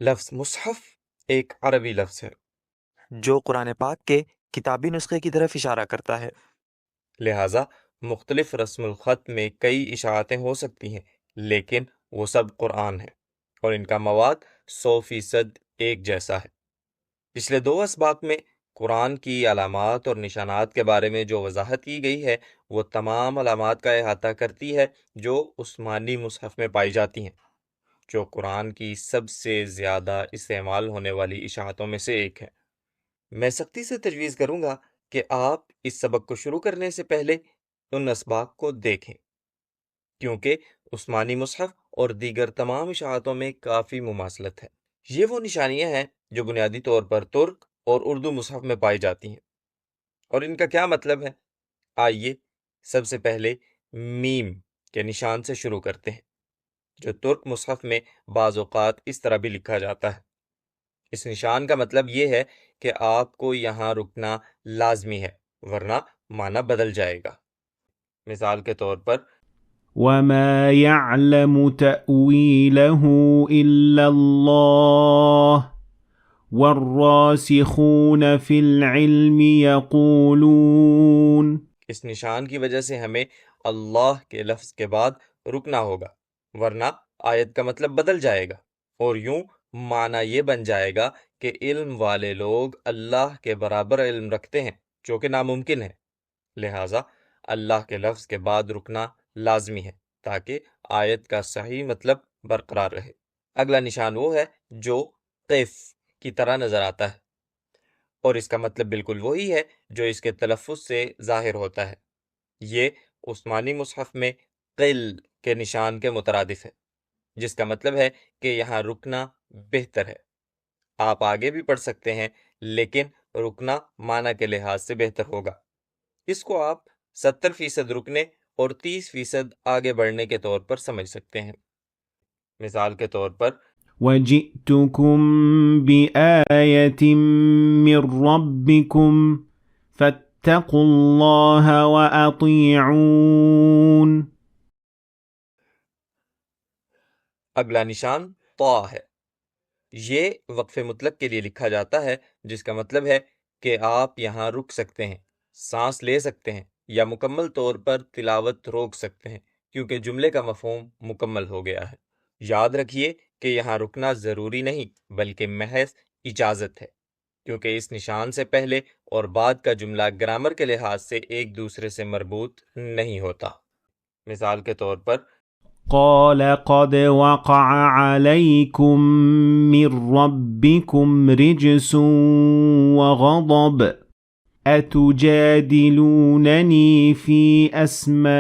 لفظ مصحف ایک عربی لفظ ہے جو قرآن پاک کے کتابی نسخے کی طرف اشارہ کرتا ہے۔ لہٰذا مختلف رسم الخط میں کئی اشاعتیں ہو سکتی ہیں لیکن وہ سب قرآن ہے اور ان کا مواد 100% ایک جیسا ہے۔ پچھلے 2 اسباق میں قرآن کی علامات اور نشانات کے بارے میں جو وضاحت کی گئی ہے وہ تمام علامات کا احاطہ کرتی ہے جو عثمانی مصحف میں پائی جاتی ہیں، جو قرآن کی سب سے زیادہ استعمال ہونے والی اشاعتوں میں سے ایک ہے۔ میں سختی سے تجویز کروں گا کہ آپ اس سبق کو شروع کرنے سے پہلے ان اسباق کو دیکھیں، کیونکہ عثمانی مصحف اور دیگر تمام اشاعتوں میں کافی مماثلت ہے۔ یہ وہ نشانیاں ہیں جو بنیادی طور پر ترک اور اردو مصحف میں پائی جاتی ہیں، اور ان کا کیا مطلب ہے؟ آئیے سب سے پہلے میم کے نشان سے شروع کرتے ہیں، جو ترک مصحف میں بعض اوقات اس طرح بھی لکھا جاتا ہے۔ اس نشان کا مطلب یہ ہے کہ آپ کو یہاں رکنا لازمی ہے ورنہ معنی بدل جائے گا۔ مثال کے طور پر وما يعلم تأويله إلا الله والراسخون في العلم يقولون۔ اس نشان کی وجہ سے ہمیں اللہ کے لفظ کے بعد رکنا ہوگا ورنہ آیت کا مطلب بدل جائے گا اور یوں معنی یہ بن جائے گا کہ علم والے لوگ اللہ کے برابر علم رکھتے ہیں، جو کہ ناممکن ہے۔ لہٰذا اللہ کے لفظ کے بعد رکنا لازمی ہے تاکہ آیت کا صحیح مطلب برقرار رہے۔ اگلا نشان وہ ہے جو قیف کی طرح نظر آتا ہے، اور اس کا مطلب بالکل وہی ہے جو اس کے تلفظ سے ظاہر ہوتا ہے۔ یہ عثمانی مصحف میں قل کے نشان کے مترادف ہے، جس کا مطلب ہے کہ یہاں رکنا بہتر ہے۔ آپ آگے بھی پڑھ سکتے ہیں لیکن رکنا معنی کے لحاظ سے بہتر ہوگا۔ اس کو آپ 70% رکنے اور 30% آگے بڑھنے کے طور پر سمجھ سکتے ہیں۔ مثال کے طور پر وَجِئْتُكُمْ بِآيَةٍ مِّن رَّبِّكُمْ فَاتَّقُوا اللَّهَ وَأَطِيعُونِ۔ اگلا نشان طا ہے۔ یہ وقف مطلق کے لیے لکھا جاتا ہے، جس کا مطلب ہے کہ آپ یہاں رک سکتے ہیں، سانس لے سکتے ہیں یا مکمل طور پر تلاوت روک سکتے ہیں کیونکہ جملے کا مفہوم مکمل ہو گیا ہے۔ یاد رکھیے کہ یہاں رکنا ضروری نہیں بلکہ محض اجازت ہے، کیونکہ اس نشان سے پہلے اور بعد کا جملہ گرامر کے لحاظ سے ایک دوسرے سے مربوط نہیں ہوتا۔ مثال کے طور پر قال قد وقع عليكم من ربكم رجس وغضب أتجادلونني في أسماء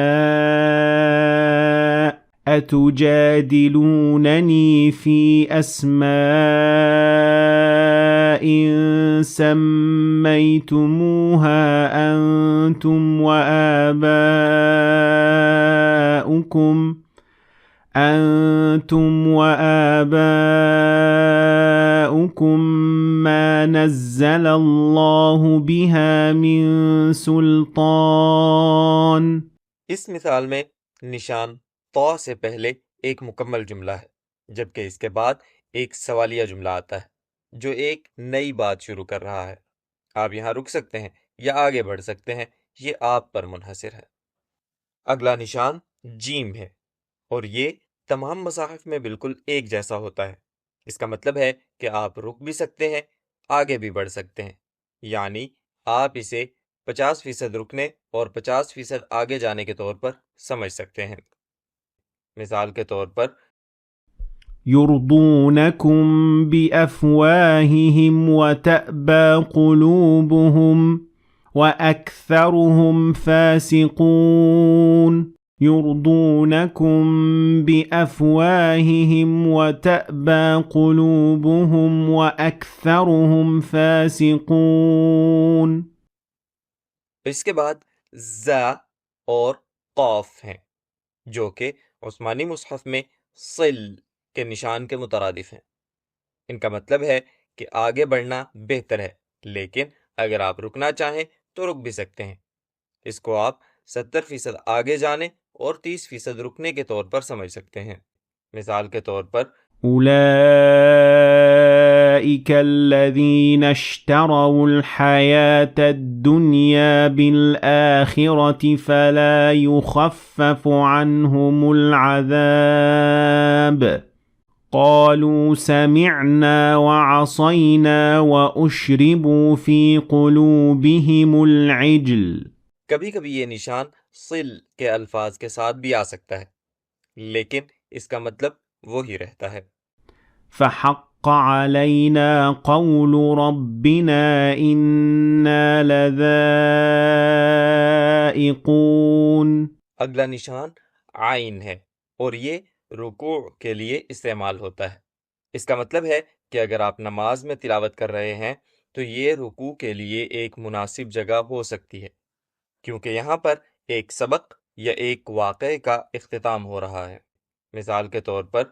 سميتموها أنتم وآباؤكم ما نزل الله بها من سلطان۔ اس مثال میں نشان طا سے پہلے ایک مکمل جملہ ہے، جبکہ اس کے بعد ایک سوالیہ جملہ آتا ہے جو ایک نئی بات شروع کر رہا ہے۔ آپ یہاں رک سکتے ہیں یا آگے بڑھ سکتے ہیں، یہ آپ پر منحصر ہے۔ اگلا نشان جیم ہے اور یہ تمام مصاحف میں بالکل ایک جیسا ہوتا ہے۔ اس کا مطلب ہے کہ آپ رک بھی سکتے ہیں، آگے بھی بڑھ سکتے ہیں، یعنی آپ اسے 50% رکنے اور 50% آگے جانے کے طور پر سمجھ سکتے ہیں۔ مثال کے طور پر يرضونكم بأفواههم وتأبى قلوبهم وأكثرهم فاسقون۔ يرضونكم بأفواههم وتأبى قلوبهم وأكثرهم فاسقون۔ اس کے بعد زا اور قاف ہیں جو کہ عثمانی مصحف میں صل کے نشان کے مترادف ہیں۔ ان کا مطلب ہے کہ آگے بڑھنا بہتر ہے، لیکن اگر آپ رکنا چاہیں تو رک بھی سکتے ہیں۔ اس کو آپ 70% آگے جانے اور 30% رکنے کے طور پر سمجھ سکتے ہیں۔ مثال کے طور پر أولئك أولئك الذين اشتروا الحياة الدنيا بالآخرة فلا يخفف عنهم العذاب قالوا سمعنا وعصينا وأشربوا في قلوبهم العجل. کبھی کبھی یہ نشان صل کے الفاظ کے ساتھ بھی آ سکتا ہے، لیکن اس کا مطلب وہی رہتا ہے۔ فحق علينا قول ربنا إنا لذائقون. اگلا نشان عین ہے اور یہ رکوع کے لیے استعمال ہوتا ہے۔ اس کا مطلب ہے کہ اگر آپ نماز میں تلاوت کر رہے ہیں تو یہ رکوع کے لیے ایک مناسب جگہ ہو سکتی ہے، کیونکہ یہاں پر ایک سبق یا ایک واقعے کا اختتام ہو رہا ہے۔ مثال کے طور پر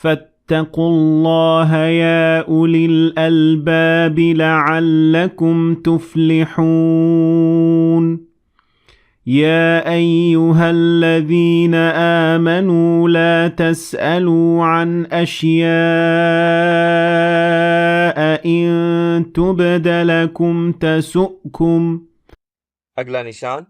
فاتقوا الله يا أولي الألباب لعلكم تفلحون. يا أيها الذين آمنوا لا تسألوا عن أشياء إن تبد لكم تسؤكم. اگلا نشان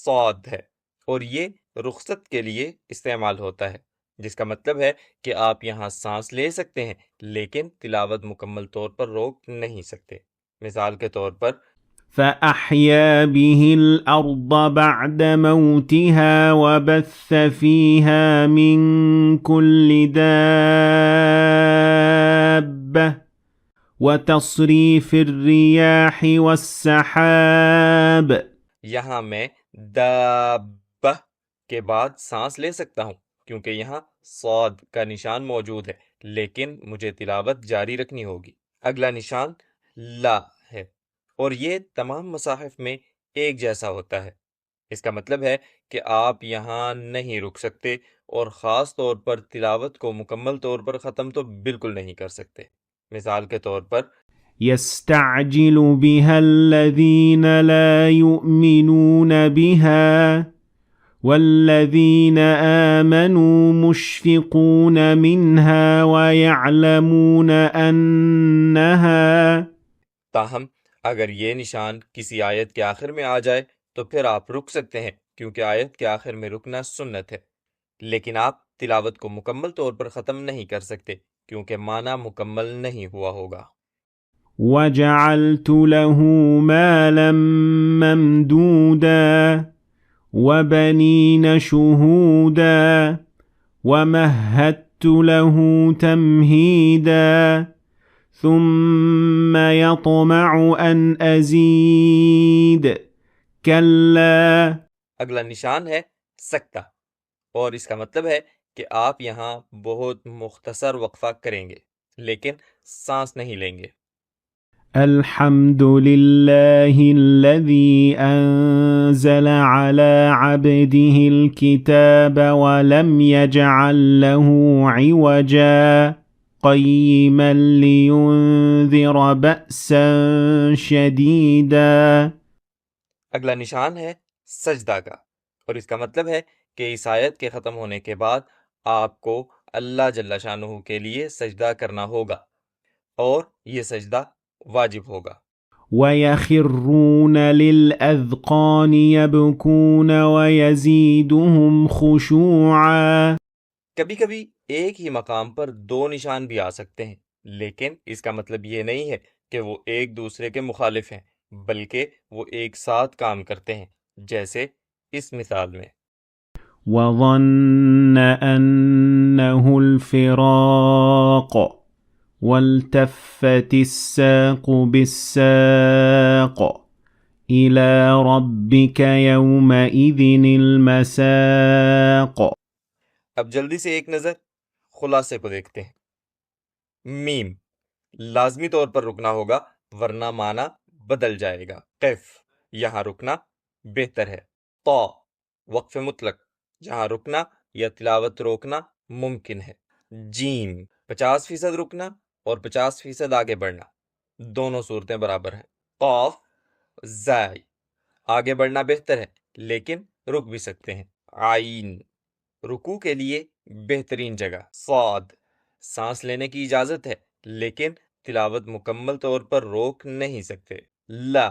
صاد ہے اور یہ رخصت کے لیے استعمال ہوتا ہے، جس کا مطلب ہے کہ آپ یہاں سانس لے سکتے ہیں لیکن تلاوت مکمل طور پر روک نہیں سکتے۔ مثال کے طور پر فأحيا به الأرض بعد موتها وبث فيها من كل دابة وتصريف الرياح والسحاب. یہاں میں دابہ کے بعد سانس لے سکتا ہوں کیونکہ یہاں صاد کا نشان موجود ہے، لیکن مجھے تلاوت جاری رکھنی ہوگی۔ اگلا نشان لا ہے اور یہ تمام مصاحف میں ایک جیسا ہوتا ہے۔ اس کا مطلب ہے کہ آپ یہاں نہیں رک سکتے اور خاص طور پر تلاوت کو مکمل طور پر ختم تو بالکل نہیں کر سکتے۔ مثال کے طور پر يستعجل بها الذين لا يؤمنون بها والذين آمنوا مشفقون منها ويعلمون أنها. تاہم اگر یہ نشان کسی آیت کے آخر میں آ جائے تو پھر آپ رک سکتے ہیں، کیونکہ آیت کے آخر میں رکنا سنت ہے، لیکن آپ تلاوت کو مکمل طور پر ختم نہیں کر سکتے کیونکہ معنی مکمل نہیں ہوا ہوگا۔ وجعلت له مالا ممدودا وبنين شهودا ومهدت له تمهيدا ثم يطمع أن أزيد كلا. اگلا نشان ہے سکتہ اور اس کا مطلب ہے کہ آپ یہاں بہت مختصر وقفہ کریں گے لیکن سانس نہیں لیں گے۔ الحمد لله الذي أنزل على عبده الكتاب ولم يجعل له عوجا قيما لينذر بأسا شديدا. اگلا نشان ہے سجدہ کا اور اس کا مطلب ہے کہ اس آیت کے ختم ہونے کے بعد آپ کو اللہ جل شانہ کے لیے سجدہ کرنا ہوگا اور یہ سجدہ واجب ہوگا۔ وَيَخِرُّونَ لِلْأَذْقَانِ يَبْكُونَ وَيَزِيدُهُمْ خُشُوعًا. کبھی کبھی ایک ہی مقام پر دو نشان بھی آ سکتے ہیں، لیکن اس کا مطلب یہ نہیں ہے کہ وہ ایک دوسرے کے مخالف ہیں، بلکہ وہ ایک ساتھ کام کرتے ہیں، جیسے اس مثال میں وَظَنَّ أَنَّهُ الْفِرَاقُ وَالْتَفَّتِ السَّاقُ بِالسَّاقِ إِلَى رَبِّكَ يَوْمَئِذٍ الْمَسَاقُ. اب جلدی سے ایک نظر خلاصے کو دیکھتے ہیں۔ میم لازمی طور پر رکنا ہوگا ورنہ معنی بدل جائے گا۔ قف یہاں رکنا بہتر ہے۔ طا وقف مطلق جہاں رکنا یا تلاوت روکنا ممکن ہے۔ جیم 50% رکنا اور 50% آگے بڑھنا، دونوں صورتیں برابر ہیں۔ قاف زائی آگے بڑھنا بہتر ہے لیکن رک بھی سکتے ہیں۔ عین رکوع کے لیے بہترین جگہ۔ صاد سانس لینے کی اجازت ہے لیکن تلاوت مکمل طور پر روک نہیں سکتے۔ لا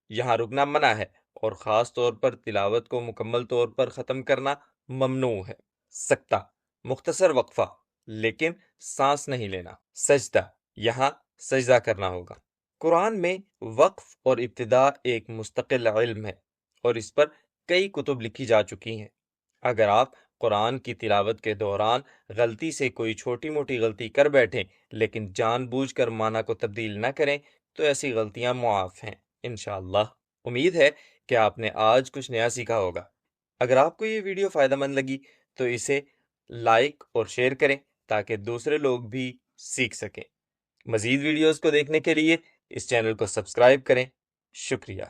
یہاں رکنا منع ہے، اور خاص طور پر تلاوت کو مکمل طور پر ختم کرنا ممنوع ہے۔ سکتہ مختصر وقفہ لیکن سانس نہیں لینا۔ سجدہ یہاں سجدہ کرنا ہوگا۔ قرآن میں وقف اور ابتدا ایک مستقل علم ہے اور اس پر کئی کتب لکھی جا چکی ہیں۔ اگر آپ قرآن کی تلاوت کے دوران غلطی سے کوئی چھوٹی موٹی غلطی کر بیٹھیں لیکن جان بوجھ کر معنی کو تبدیل نہ کریں تو ایسی غلطیاں معاف ہیں انشاءاللہ۔ امید ہے کہ آپ نے آج کچھ نیا سیکھا ہوگا۔ اگر آپ کو یہ ویڈیو فائدہ مند لگی تو اسے لائک اور شیئر کریں تاکہ دوسرے لوگ بھی سیکھ سکیں۔ مزید ویڈیوز کو دیکھنے کے لیے اس چینل کو سبسکرائب کریں۔ شکریہ۔